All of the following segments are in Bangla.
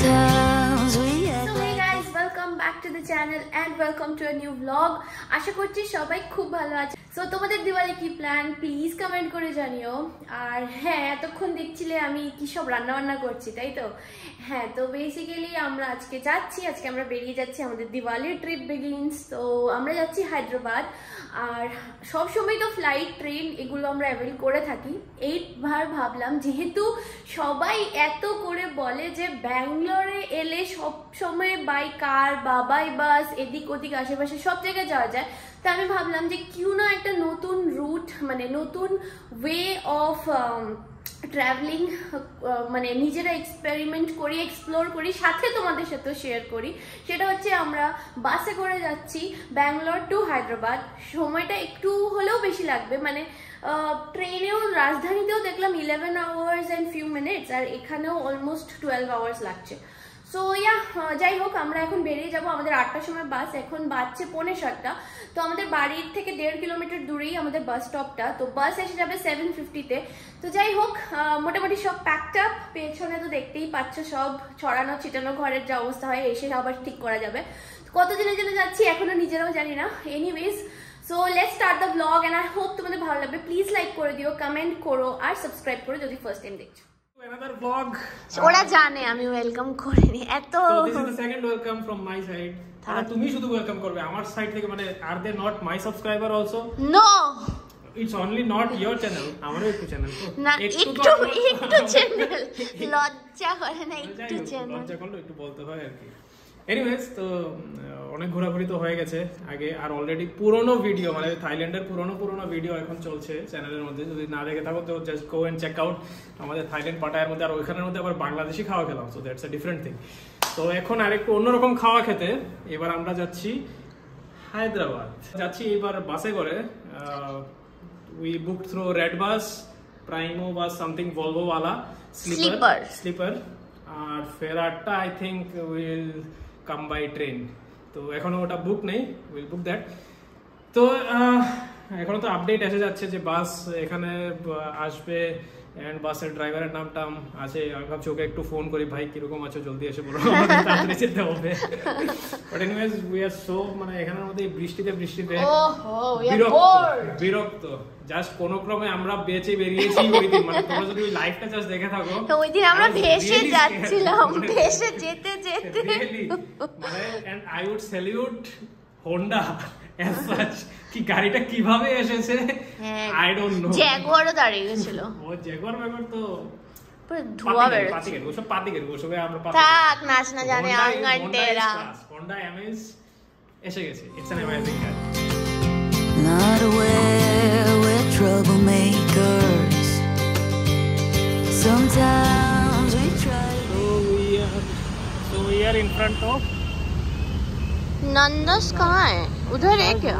Sometimes we So hey guys, welcome back to the channel and welcome to a new vlog. আশা করছি সবাই খুব ভালো আছে। সো তোমাদের দিওয়ালি কি প্ল্যান প্লিজ কমেন্ট করে জানিও। আর হ্যাঁ, এতক্ষণ দেখছিলে আমি কি সব রান্না বান্না করছি, তাই তো? হ্যাঁ, তো বেসিক্যালি আমরা আজকে আমরা বেরিয়ে যাচ্ছি, আমাদের দিওয়ালির ট্রিপ বিগিনস। তো আমরা যাচ্ছি হায়দ্রাবাদ। আর সব সময় তো ফ্লাইট ট্রেন এগুলো আমরা অ্যাভেল করে থাকি। এইবার ভাবলাম যেহেতু সবাই এত করে বলে যে ব্যাঙ্গালোরে এলে সব সময় বাই কার বা বাই বাস এদিক ওদিক আশেপাশে সব জায়গায় যাওয়া যায়, তা আমি ভাবলাম যে কিউ না একটা নতুন রুট, মানে নতুন ওয়ে অফ ট্রাভেলিং, মানে নিজেরা এক্সপেরিমেন্ট করি, এক্সপ্লোর করি, সাথে তোমাদের সাথেও শেয়ার করি। সেটা হচ্ছে আমরা বাসে করে যাচ্ছি ব্যাঙ্গালোর টু হায়দ্রাবাদ। সময়টা একটু হলেও বেশি লাগবে, মানে ট্রেনেও রাজধানীতেও দেখলাম 11 hours and few minutes, আর এখানেও অলমোস্ট 12 hours লাগছে। সো যাই হোক, আমরা এখন বেরিয়ে যাব। আমাদের 8টার সময় বাস, এখন বাজছে 6:45। তো আমাদের বাড়ির থেকে 1.5 কিলোমিটার দূরেই আমাদের বাস স্টপটা। তো বাস এসে যাবে 7:50-তে। তো যাই হোক, মোটামুটি সব প্যাকড আপ। পেছনে তো দেখতেই পাচ্ছ সব ছড়ানো ছিটানো, ঘরের যে অবস্থা হয় এসে আবার ঠিক করা যাবে। কতদিনের জন্য যাচ্ছি এখনো নিজেরাও জানি না। Anyways, so let's start the blog and I hope তোমাদের ভালো লাগবে। প্লিজ লাইক করে দিও, কমেন্ট করো আর সাবস্ক্রাইব করো যদি ফার্স্ট টাইম দেখছো। Another vlog. ওরা জানে আমি ওয়েলকাম করিনি এত। So this is the second welcome from my side. আর তুমি শুধু ওয়েলকাম করবে আমার সাইড থেকে, মানে are they not my subscriber also? No. It's only not your channel. আমারও একটু চ্যানেল তো। না, একটু চ্যানেল। লজ্জা করে না, একটু চ্যানেল। লজ্জা করলে একটু বলতে হয় আর কি। এনিওয়েজ, তো অনেক ঘোরাঘুরি তো হয়ে গেছে আগে, আর অলরেডি পুরনো ভিডিও, মানে থাইল্যান্ডের পুরনো ভিডিও এখন চলছে চ্যানেলের মধ্যে। যদি না দেখে থাকো তো just go and check out আমাদের থাইল্যান্ড পাটায়ার মধ্যে। আর ওইখানের মধ্যে আবার বাংলাদেশি খাওয়া খেলাম, so that's a different thing. তো এখন আরেকটু অন্যরকম খাওয়া খেতে এবার আমরা যাচ্ছি হায়দ্রাবাদ। যাচ্ছি এবার বাসে করে। We book through red bus, Primo bus, something Volvo ওয়ালা স্লিপার। আর ফেরারটা I think will come by train. তো এখনো ওটা বুক নেই, উইল বুক দ্যাট। তো এখনো তো আপডেট এসে যাচ্ছে যে বাস এখানে আসবে এন্ড বাসের ড্রাইভারের নামটা আছে। আমি ভাবছি ওকে একটু ফোন করি, ভাই কিরকম আছো, জলদি এসে বলো, তাড়াতাড়ি যেতে হবে। But anyways we are so, মানে এখানের মধ্যে বৃষ্টিতে বিরক্ত। জাস্ট কোনো ক্রমে আমরা বেঁচে বেরিয়েছি ওই দিন। মানে তোমরা যদি ওই লাইফটা জাস্ট দেখে থাকো, ওই দিন আমরা ভেসে যাচ্ছিলাম, ভেসে যেতে মানে and I would salute Honda as such কি গাড়িটা কিভাবে এসেছে আই ডোন্ট নো। জ্যাগুয়ারও দাঁড়িয়ে গেছিল। ও জ্যাগুয়ার তো পুরো ধোয়া বেরোচ্ছে। পাতিকের ওসব আমরা থাক, নাচ না জানে আঙ্গান্টেরা। হোন্ডা এমএস এসে গেছে। It's an amazing car. not aware we're troublemakers. Sometimes we try. So we are in front of नंदस कहाँ है? उधर है क्या?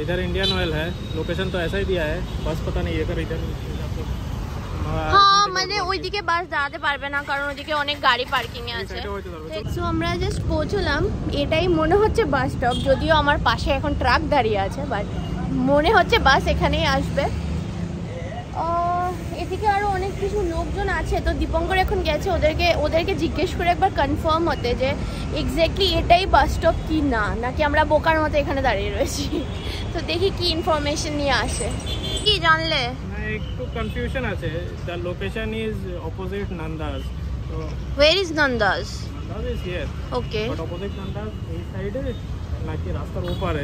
इधर इंडियन ऑयल है। लोकेशन तो ऐसा ही दिया है, बस पता नहीं इधर হ্যাঁ, মানে ওইদিকে বাস দাঁড়াতে পারবে না, কারণ ওইদিকে অনেক গাড়ি পার্কিং এ আছে। সো আমরা জাস্ট পৌঁছলাম। এটাই মনে হচ্ছে বাস স্টপ, যদিও আমার পাশে এখন ট্রাক দাঁড়িয়ে আছে, বাট মনে হচ্ছে বাস এখানেই আসবে। এদিকে আরো অনেক কিছু লোকজন আছে। তো দীপঙ্কর এখন গেছে ওদেরকে জিজ্ঞেস করে একবার কনফার্ম হতে যে এক্স্যাক্টলি এটাই বাস স্টপ কি না, নাকি আমরা বোকার মতো এখানে দাঁড়িয়ে রয়েছি। তো দেখি কি ইনফরমেশন নিয়ে আসে। কি জানলে? একটু কনফিউশন আছে। The location is opposite Nandas. তো where is Nandas? Nandas is here. Okay, but opposite Nandas এই সাইডে নাকি রাস্তার ওপারে?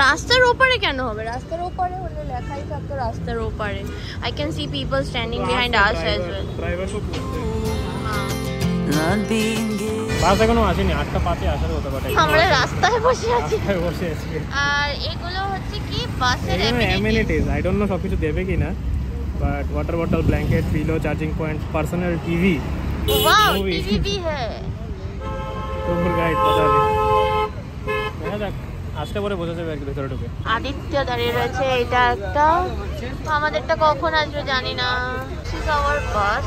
রাস্তার ওপারে কেন হবে? রাস্তার ওপারে হলে লেখাই থাকতো রাস্তার ওপারে। I can see people standing behind us as well. Driver তো পুছতে Not being given. বাস এখনো আসেনি, 8:05 আসার কথা বটে। আমরা রাস্তায় বসে আছি। আর এগুলো হচ্ছে কি বাসের অ্যামেনিটিজ। আই ডোন্ট নো সবকিছু দেবে কিনা, but water bottle, blanket, pillow, charging point, personal TV. Wow, TV भी है। টুর গাইড পতা নেই, দেখা যাক আসতে পরে বোঝা যাবে আর কি ভিতরে ঢুকে। আদিত্য দাঁড়িয়ে রয়েছে। এটা একটা, আমাদেরটা কখন আসবে জানি না। দিস ইজ আওয়ার বাস।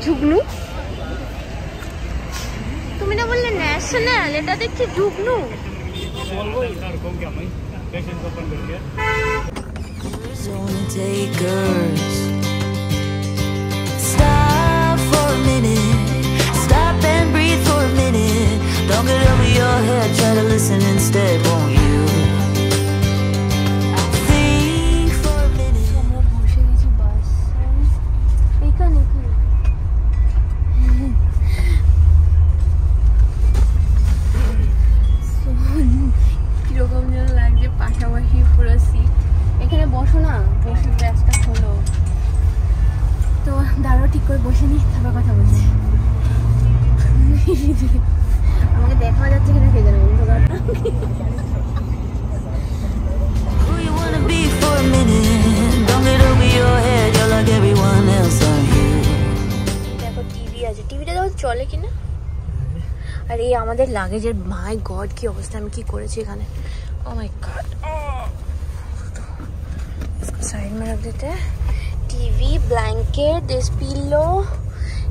ঝুগনু, তুমি না বললে ন্যাশনাল, এটা দেখছি ঝুগনু। Zone takers. Stop for a minute. আমাকে দেখা যাচ্ছে কিনা কে জানে অন্ধকারটা। Who you wanna be for a minute? Don't get over your head, you're like everyone else out here. দেখো টিভি আছে, টিভিটা দেখো চলে কিনা। আর এই আমাদের লাগেজের মাই গড কি অবস্থা, আমি কি করেছি এখানে। ও মাই গড, इसको साइड में रख देते हैं। टीवी, ब्लैंकेट, दिस पिलो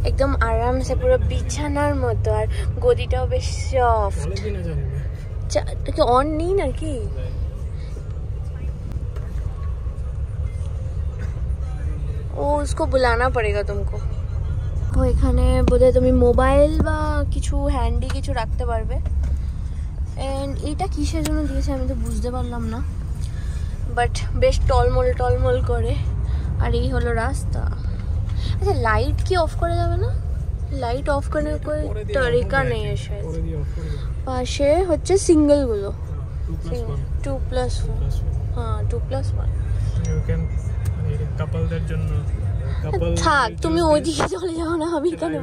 एकदम आराम से पूरा बिछानार मतो और गदिटाও বেশ সফট। কি অন নেই নাকি? ও उसको बुलाना पड़ेगा तुमको। ও এখানে বোধহয় তুমি মোবাইল বা কিছু হ্যান্ডি কিছু রাখতে পারবে। এন্ড এটা কিসের জন্য দিয়েছে আমি তো বুঝতে পারলাম না, বাট বেশ টলমল করে। আর এই হলো রাস্তা। আচ্ছা লাইট কি অফ করা যাবে না? লাইট অফ করার কোনো তরিকা নেই শায়দ। পাশে হচ্ছে সিঙ্গেলগুলো 2+1। হ্যাঁ 2+1 ইউ ক্যান কাপলদের জন্য থাক, তুমি ওইদিকে চলে যাও না, আমি এখানে।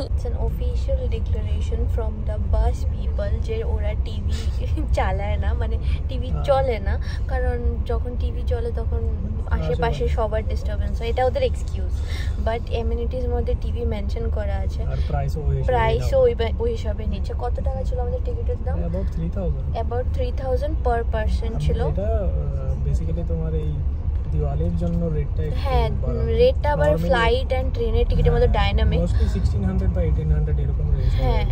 It's an official declaration from the bus people যে ওরা টিভি চালায় না, মানে টিভি চলে না, কারণ যখন টিভি চলে তখন আশেপাশে সবার ডিস্টারবেন্স হয়, এটা ওদের এক্সকিউজ। বাট এমিনিটিস মধ্যে টিভি মেনশন করা আছে, প্রাইসও ওই হিসাবে নিচ্ছে। কত টাকা ছিল আমাদের টিকিটের দাম? অ্যাবাউট 3000 পার পারসন ছিল। বেসিক্যালি তোমার এই দিওয়ালির জন্য রেটটা, হ্যাঁ রেটটা আবার ফ্লাইট এন্ড ট্রেনের টিকিটের মধ্যে ডাইনামিক 1600 বা 1800 এরকম রেট। হ্যাঁ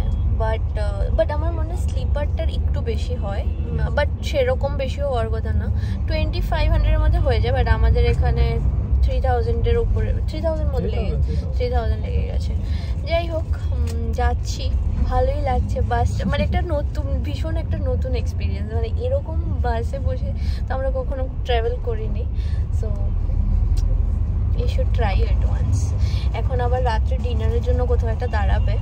বাট আমার মনে হয় স্লিপারটার একটু বেশি হয়, বাট সেরকম বেশিও হওয়ার কথা না, 2500 এর মধ্যে হয়ে যায়। বাট আমাদের এখানে 3000 এর উপরে, 3000 মধ্যে লেগে 3000 লেগে গেছে। যাই হোক যাচ্ছি, ভালোই লাগছে। বাস মানে একটা নতুন, ভীষণ একটা নতুন এক্সপিরিয়েন্স, মানে এরকম বাসে বসে তো আমরা কখনো ট্রাভেল করিনি। সো এই শুড ট্রাই ইট ওয়ান্স। এখন আবার রাত্রে ডিনারের জন্য কোথাও একটা দাঁড়াবে।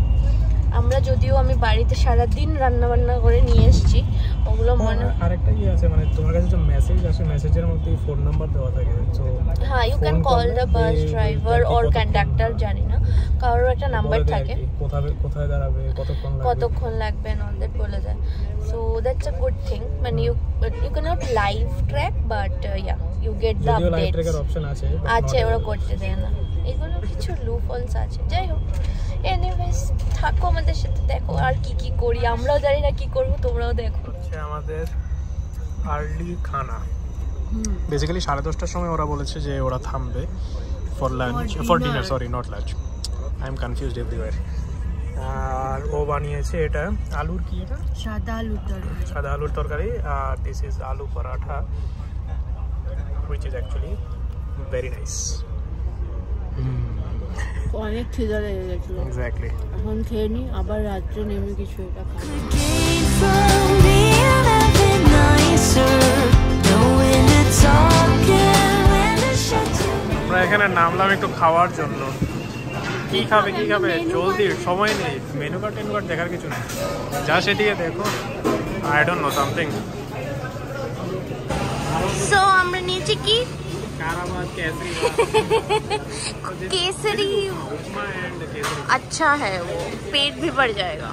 আমরা যদিও আমি বাড়িতে সারাদিন রান্না বান্না করে নিয়ে এসেছি, ওগুলো মনে আরেকটা ইয়ে আছে, মানে তোমার কাছে যে মেসেজ আসে মেসেজের মধ্যে ফোন নাম্বার দেওয়া থাকে। সো হ্যাঁ you can call the bus driver or conductor, জানি না, কারোর একটা নাম্বার থাকে, কোথায় দাঁড়াবে, কতক্ষণ লাগবে অন দ্যাট বলে দেয়। So that's a good thing, মানে you can't live track but yeah you get the updates. Live ট্র্যাকের অপশন আছে, আচ্ছা ওরা করতে দেয় না, এগুলো কিছু লুপহোলস আছে। যাই হোক এনিওয়েজ থাকো আমাদের সাথে, দেখো আর কি করি, আমরাও জানি না কি করব, তোমরাও দেখো। আমাদের আর্লি খানা বেসিক্যালি 10:30টার সময় ওরা বলেছে যে ওরা থামবে for lunch, for dinner, sorry not lunch, I am confused everywhere. আর ও বানিয়েছে এটা আলুর কি, এটা সাদা আলুর তরকারি, আর দিস ইজ আলু paratha which is actually very nice. অনেক খিদে লেগে গেছিল, এক্স্যাক্টলি। এখন খেয়ে নি, আবার রাত্রে নেমে কিছু এটা খাবো। আমরা এখানে নামলাম একটু খাওয়ার জন্য। কি খাবে জলদি, সময় নেই, মেনু কার্ড দেখার কিছু নেই, যা সেদিকে দেখো, I don't know something. So আমরা নিয়েছি কি केसरी, अच्छा है वो, पेट भी भर जाएगा।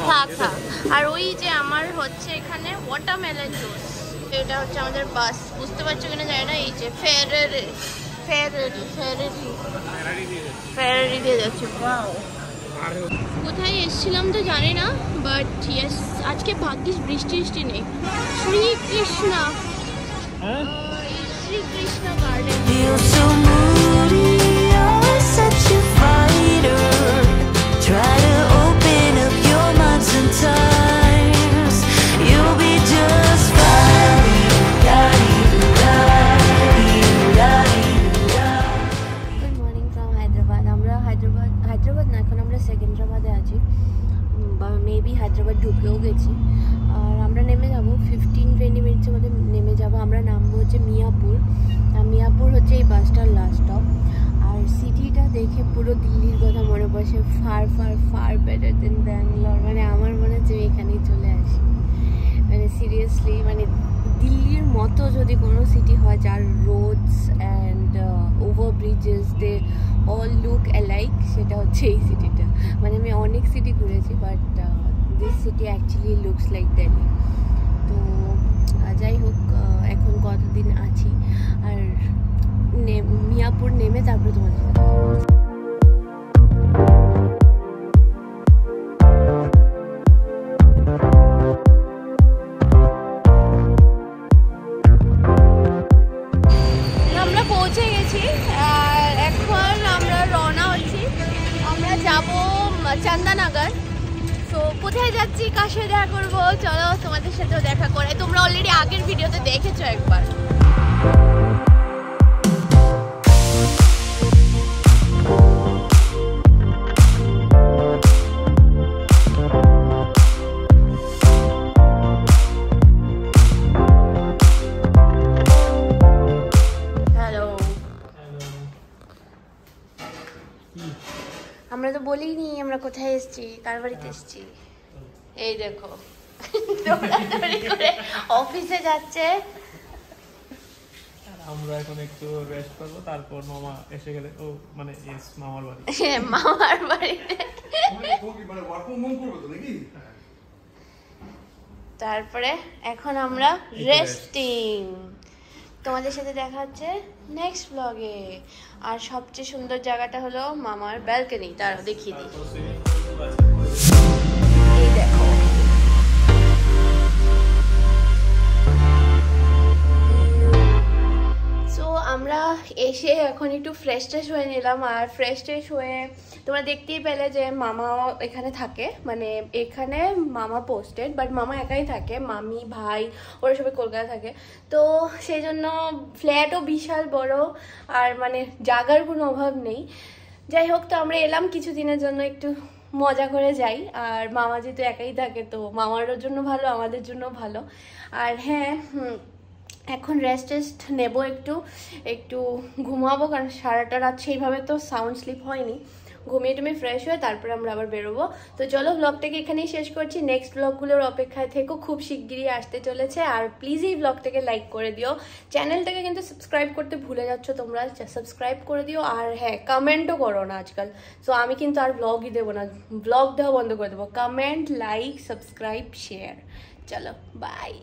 থাক আর ওই যে আমার হচ্ছে এখানে ওয়াটারমেলন জুস, এটা হচ্ছে আমাদের বাস, বুঝতে পারছো কিনা জানি না, এই যে ফেরারি দিয়ে যাচ্ছে। কোথায় এসেছিলাম তো জানি না, বাট ইয়েস আজকে ভাগ্যিস বৃষ্টি নেই। শ্রীকৃষ্ণ গার্ডেন। সেকেন্দ্রাবাদে আছি, বা মেবি হায়দ্রাবাদ ঢুকেও গেছি। আর আমরা নেমে যাব 15-20 মিনিটের মধ্যে নেমে যাব। আমরা নামবো হচ্ছে মিয়াপুর, মিয়াপুর হচ্ছে এই বাসটার লাস্ট স্টপ। আর সিটিটা দেখে পুরো দিল্লির কথা মনে পড়ছে, ফার বেটার দেন ব্যাঙ্গালোর। মানে আমার মনে হচ্ছে এখানেই চলে আসি, মানে সিরিয়াসলি, মানে দিল্লির মতো যদি কোনো সিটি হয় যার roads and over bridges they all look alike, সেটা হচ্ছে এই সিটিটা। মানে আমি অনেক সিটি ঘুরেছি, but this city actually looks like Delhi. তো যাই হোক, এখন কতদিন আছি, আর মিয়াপুর নেমে তারপরে তোমাদের সাথে আমরা পৌঁছে গেছি। আর এখন আমরা রওনা হচ্ছি, আমরা যাব চন্দননগর। তো কোথায় যাচ্ছি, কার সাথে দেখা করবো, চলো তোমাদের সাথেও দেখা করে। তোমরা অলরেডি আগের ভিডিওতে দেখেছো একবার। আমরা তো বলিনি আমরা কোথায় এসেছি, কার বাড়িতে এসেছি। এই দেখো দৌড়াদৌড়ি করে অফিসে যাচ্ছে। আমরা এখন একটু রেস্ট করব, তারপর মামা এসে গেলে ও মানে মামার বাড়ি, মামার বাড়িতে। তারপরে এখন আমরা রেস্টিং। তোমাদের সাথে দেখা হচ্ছে নেক্সট ব্লগে। আর সবচেয়ে সুন্দর জায়গাটা হলো মামার ব্যালকনি, তার দেখিয়ে দিই। এই দেখো, সো আমরা এসে এখন একটু ফ্রেশ ট্রেশ হয়ে নিলাম। আর ফ্রেশ ট্রেশ হয়ে তোমরা দেখতেই পেলে যে মামাও এখানে থাকে, মানে এখানে মামা পোস্টেড, বাট মামা একাই থাকে, মামি ভাই ওরা সবাই কলকাতা থাকে। তো সেই জন্য ফ্ল্যাটও বিশাল বড়, আর মানে জায়গার কোনো অভাব নেই। যাই হোক, তো আমরা এলাম কিছুদিনের জন্য একটু মজা করে যাই। আর মামা যেহেতু একাই থাকে, তো মামারও জন্য ভালো, আমাদের জন্য ভালো। আর হ্যাঁ, এখন রেস্ট নেব, একটু ঘুমাবো, কারণ সারাটা রাত সেইভাবে তো সাউন্ড স্লিপ হয়নি। ঘুমিয়ে টুমিয়ে ফ্রেশ হয়ে তারপরে আমরা আবার বেরোবো। তো চলো, ব্লগটাকে এখানেই শেষ করছি। নেক্সট ব্লগগুলোর অপেক্ষায় থেকো, খুব শিগগিরই আসতে চলেছে। আর প্লিজ এই ব্লগটাকে লাইক করে দিও, চ্যানেলটাকে কিন্তু সাবস্ক্রাইব করতে ভুলে যাচ্ছ তোমরা, সাবস্ক্রাইব করে দিও। আর হ্যাঁ, কমেন্টও করো না আজকাল। সো আমি কিন্তু আর ব্লগই দেবো না, ব্লগ দেওয়া বন্ধ করে দেবো। Comment, like, subscribe, share. চলো বাই।